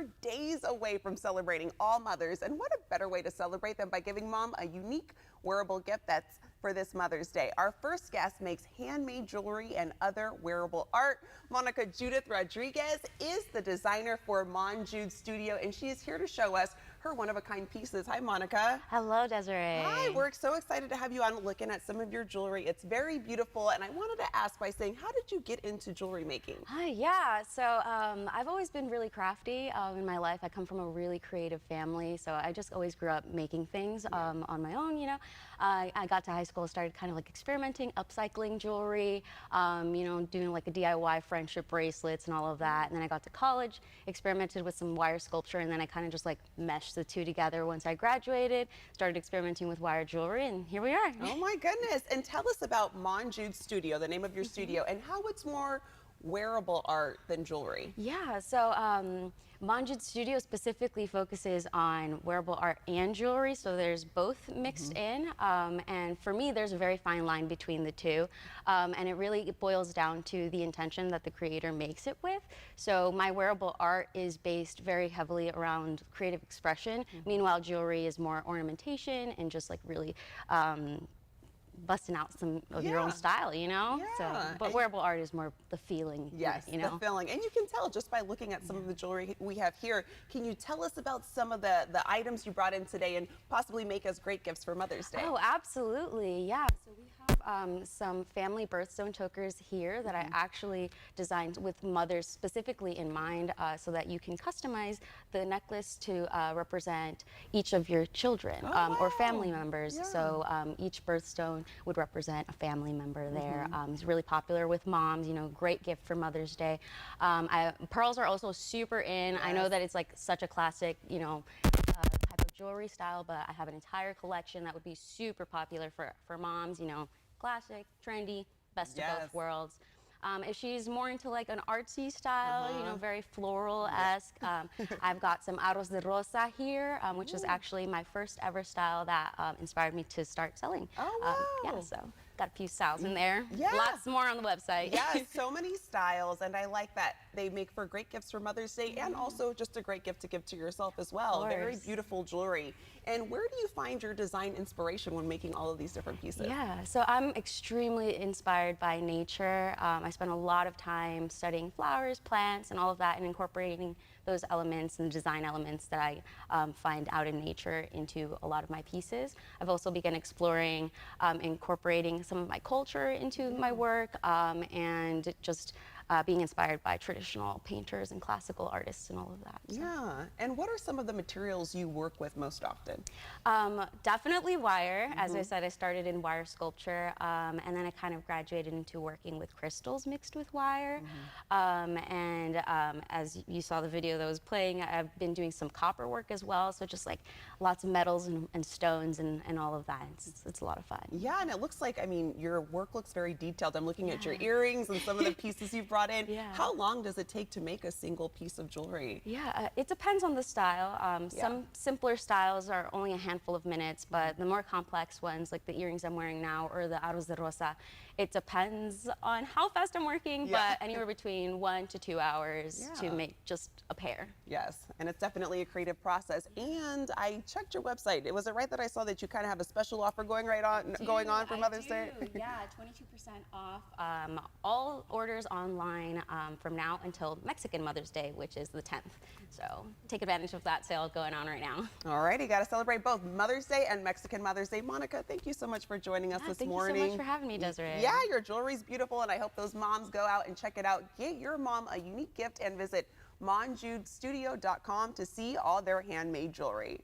we're days away from celebrating all mothers, and what a better way to celebrate than by giving mom a unique wearable gift that's for this Mother's Day. Our first guest makes handmade jewelry and other wearable art. Judith Rodriguez is the designer for MonJude Studio, and she is here to show us her one-of-a-kind pieces. Hi, Monica. Hello, Desiree. Hi, we're so excited to have you on looking at some of your jewelry. It's very beautiful, and I wanted to ask by saying, how did you get into jewelry making? Yeah, so I've always been really crafty in my life. I come from a really creative family, so I just always grew up making things on my own, you know. I got to high school, started kind of like experimenting, upcycling jewelry, you know, doing like a DIY friendship bracelets and all of that. And then I got to college, experimented with some wire sculpture, and then I kind of just like meshed the two together once I graduated, started experimenting with wire jewelry, and here we are. Oh my goodness. And tell us about MonJude Studio, the name of your studio, and how it's more wearable art than jewelry. Yeah, so MonJude Studio specifically focuses on wearable art and jewelry, so there's both mixed in, and for me there's a very fine line between the two, and it really boils down to the intention that the creator makes it with. So my wearable art is based very heavily around creative expression, meanwhile jewelry is more ornamentation and just like really busting out some of your own style, you know? Yeah. So, but wearable art is more the feeling. Yes, you know? the feeling. And you can tell just by looking at some of the jewelry we have here. Can you tell us about some of the items you brought in today and possibly make us great gifts for Mother's Day? Oh, absolutely. Yeah. So we have some family birthstone chokers here that I actually designed with mothers specifically in mind, so that you can customize the necklace to represent each of your children or family members. Yeah. So each birthstone would represent a family member there. It's really popular with moms, you know, great gift for Mother's Day. Pearls are also super in. I know that it's like such a classic, you know, type of jewelry style, but I have an entire collection that would be super popular for moms, you know, classic, trendy, best of both worlds. If she's more into like an artsy style, you know, very floral-esque, I've got some Aros de Rosa here, which is actually my first ever style that inspired me to start selling. Oh, wow. Yeah, so got a few styles in there. Yeah. Lots more on the website. Yeah, so many styles, and I like that they make for great gifts for Mother's Day and also just a great gift to give to yourself as well. Very beautiful jewelry. And where do you find your design inspiration when making all of these different pieces? Yeah, so I'm extremely inspired by nature. I spend a lot of time studying flowers, plants, and all of that, and incorporating those elements and design elements that I find out in nature into a lot of my pieces. I've also begun exploring incorporating some of my culture into my work, and just being inspired by traditional painters and classical artists and all of that. So. Yeah, and what are some of the materials you work with most often? Definitely wire. As I said, I started in wire sculpture, and then I kind of graduated into working with crystals mixed with wire. As you saw the video that was playing, I've been doing some copper work as well, so just like lots of metals and stones and all of that. It's a lot of fun. Yeah, and it looks like, I mean, your work looks very detailed. I'm looking at your earrings and some of the pieces you've brought in. How long does it take to make a single piece of jewelry? Yeah, it depends on the style. Some simpler styles are only a handful of minutes, but the more complex ones, like the earrings I'm wearing now or the Aros de Rosa, it depends on how fast I'm working, but anywhere between 1 to 2 hours to make just a pair. Yes, and it's definitely a creative process. And I checked your website. Was it right that I saw that you kind of have a special offer going on for Mother's Day? Yeah, 22% off all orders online from now until Mexican Mother's Day, which is the 10th. So take advantage of that sale going on right now. All right, you got to celebrate both Mother's Day and Mexican Mother's Day. Monica, thank you so much for joining us this morning. Thank you so much for having me, Desiree. Yeah, your jewelry's beautiful, and I hope those moms go out and check it out. Get your mom a unique gift and visit monjudestudio.com to see all their handmade jewelry.